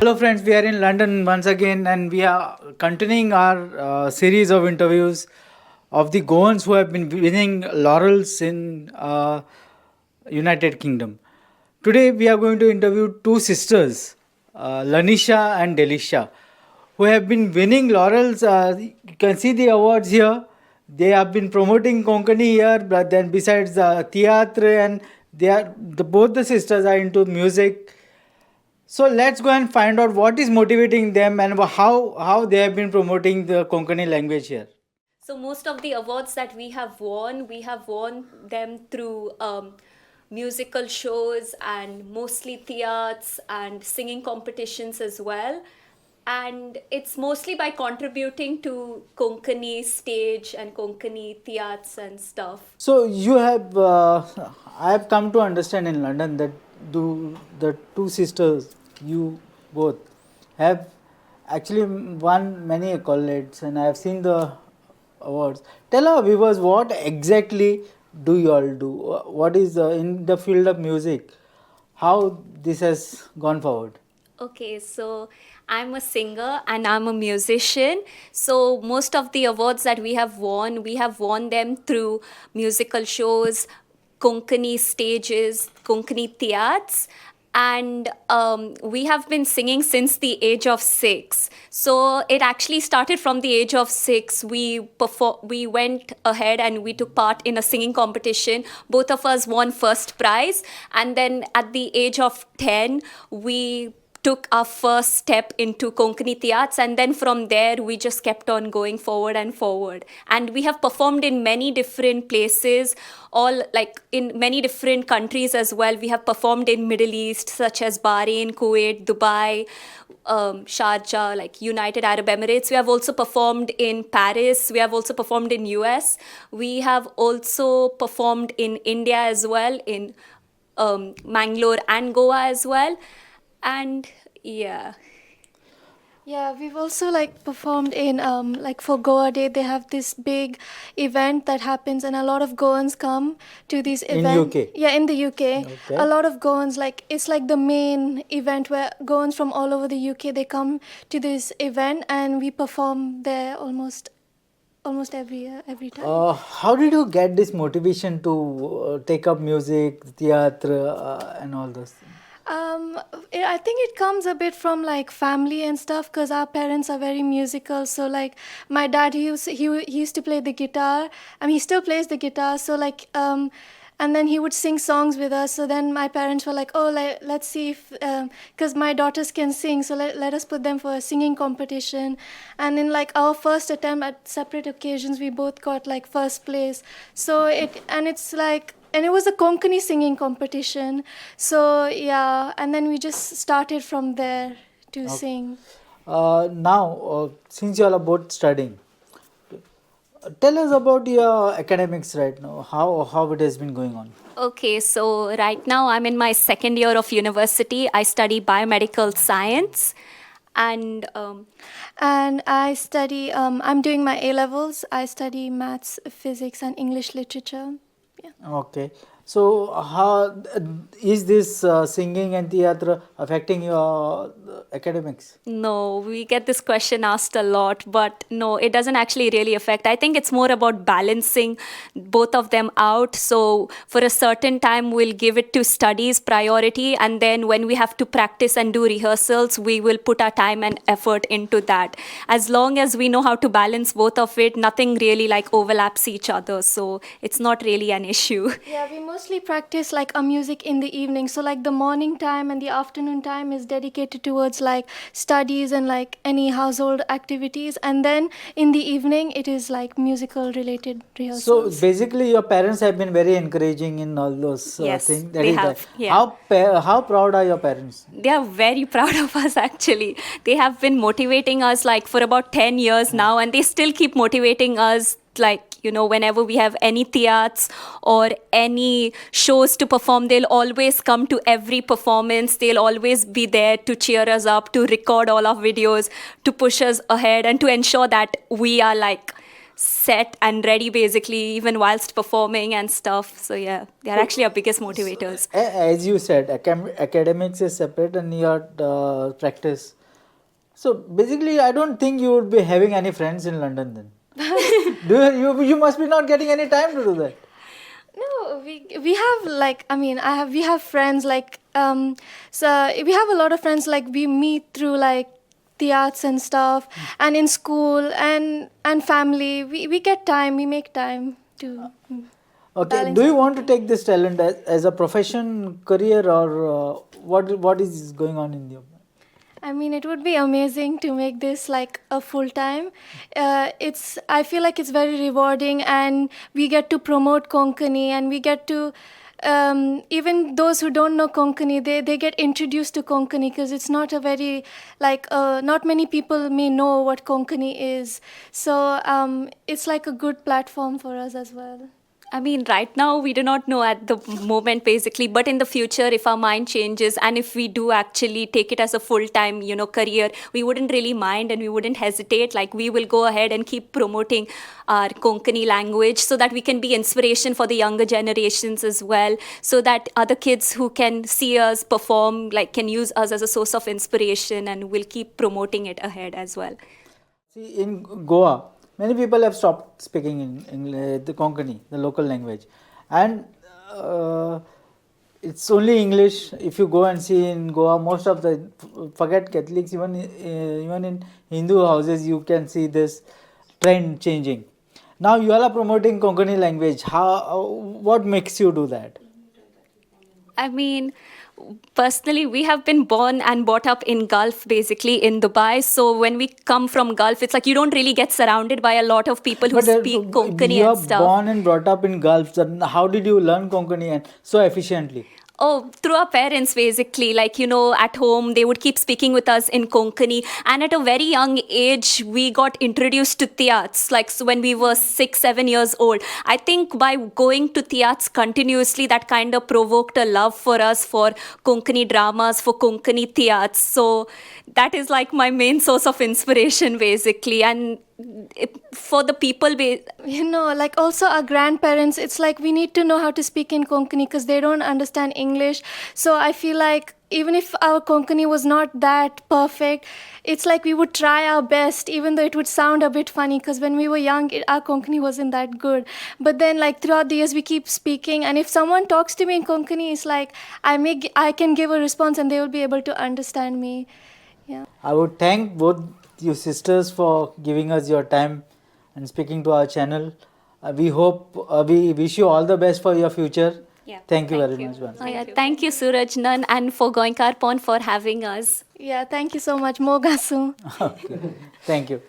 Hello, friends. We are in London once again, and we are continuing our series of interviews of the Goans who have been winning laurels in United Kingdom. Today, we are going to interview two sisters, Lanisha and Delisha, who have been winning laurels. You can see the awards here. They have been promoting Konkani here, but then besides theatre, and both the sisters are into music. So let's go and find out what is motivating them and how they have been promoting the Konkani language here. So most of the awards that we have won them through musical shows and mostly theatres and singing competitions as well. And it's mostly by contributing to Konkani stage and Konkani theatres and stuff. So you have, I have come to understand in London that the two sisters, you both, have actually won many accolades, and I have seen the awards. Tell our viewers what exactly do you all do? What is in the field of music? How this has gone forward? Okay, so I'm a singer and I'm a musician. So most of the awards that we have won them through musical shows, Konkani stages, Konkani theatres. And we have been singing since the age of 6. So it actually started from the age of 6. We went ahead and we took part in a singing competition. Both of us won first prize, and then at the age of 10, we took our first step into Konkani theatres, and then from there we just kept on going forward and forward. And we have performed in many different places, all like in many different countries as well. We have performed in Middle East, such as Bahrain, Kuwait, Dubai, Sharjah, like United Arab Emirates. We have also performed in Paris. We have also performed in US. We have also performed in India as well, in Mangalore and Goa as well. And yeah. Yeah, we've also like performed in like for Goa Day. They have this big event that happens, and a lot of Goans come to these In events. UK? Yeah, in the UK, Okay. a lot of Goans, like it's like the main event where Goans from all over the UK, they come to this event, and we perform there almost every year, every time. How did you get this motivation to take up music, theatre, and all those things? I think it comes a bit from like family and stuff, because our parents are very musical. So like my dad, he used to play the guitar. I mean, he still plays the guitar. So like and then he would sing songs with us. So then my parents were like, oh, let's see if because my daughters can sing, so let us put them for a singing competition. And in like our first attempt at separate occasions, we both got like first place. So it's like, and it was a Konkani singing competition. So yeah, and then we just started from there to sing. Now, since you all are both studying, tell us about your academics right now. How it has been going on? Okay, so right now I'm in my second year of university. I study biomedical science, and And I study, I'm doing my A levels. I study maths, physics, and English literature. Yeah. Okay. So, how is this singing and theatre affecting your academics? no, we get this question asked a lot, but no, it doesn't actually really affect. I think it's more about balancing both of them out. So, for a certain time, we'll give it to studies priority, and then when we have to practice and do rehearsals, we will put our time and effort into that. As long as we know how to balance both of it, nothing really like overlaps each other. So, it's not really an issue. Yeah, we mostly practice like a music in the evening. So like the morning time and the afternoon time is dedicated towards like studies and like any household activities. And then in the evening it is like musical related So rehearsals. basically, your parents have been very encouraging in all those Yes, things. they have, yeah. How proud are your parents? They are very proud of us actually. They have been motivating us like for about 10 years now, and they still keep motivating us, like, you know, whenever we have any theatres or any shows to perform, they'll always come to every performance. They'll always be there to cheer us up, to record all our videos, to push us ahead, and to ensure that we are like set and ready basically even whilst performing and stuff. So yeah, they are actually our biggest motivators. As you said, academics is separate and your practice So basically, I don't think you would be having any friends in London then. You must be not getting any time to do that. No, we have like, I mean, we have friends like so we have a lot of friends like we meet through like the arts and stuff, and in school and family. We get time, we make time to. Okay, Balance do you want to take this talent as a profession, career, or what is going on in your mind? I mean, it would be amazing to make this like a full time. I feel like it's very rewarding, and we get to promote Konkani, and we get to, even those who don't know Konkani, they get introduced to Konkani because it's not a very, like, not many people may know what Konkani is. So it's like a good platform for us as well. I mean, right now we do not know at the moment, basically, but in the future, if our mind changes and if we do actually take it as a full-time, career, we wouldn't really mind and we wouldn't hesitate. Like, we will go ahead and keep promoting our Konkani language so that we can be inspiration for the younger generations as well, so that other kids who can see us perform, like, can use us as a source of inspiration, and we'll keep promoting it ahead as well. See, in Goa, many people have stopped speaking in the Konkani, the local language, and it's only English. If you go and see in Goa, most of the forget Catholics, even in Hindu houses, you can see this trend changing. Now you all are promoting Konkani language. What makes you do that? I mean, personally, we have been born and brought up in Gulf, basically in Dubai. So when we come from Gulf, it's like you don't really get surrounded by a lot of people who speak Konkani you are and stuff. born and brought up in Gulf. Then how did you learn Konkani and so efficiently? Oh, through our parents, basically. Like, at home, they would keep speaking with us in Konkani. And at a very young age, we got introduced to theats, like so when we were 6, 7 years old. I think by going to theats continuously, that kind of provoked a love for us for Konkani dramas, for Konkani theats. So that is like my main source of inspiration, basically. And for the people, Like also our grandparents, it's like we need to know how to speak in Konkani because they don't understand English. So I feel like even if our Konkani was not that perfect, it's like we would try our best, even though it would sound a bit funny because when we were young, our Konkani wasn't that good. But then like throughout the years, we keep speaking. And if someone talks to me in Konkani, it's like I can give a response and they will be able to understand me. Yeah. I would thank both you sisters for giving us your time and speaking to our channel. We wish you all the best for your future. Yeah, Thank you very much. Once. Oh, yeah. Thank you, Surajnan, and for Goemkarponn for having us. Yeah, thank you so much. Mogasu. Okay. Thank you.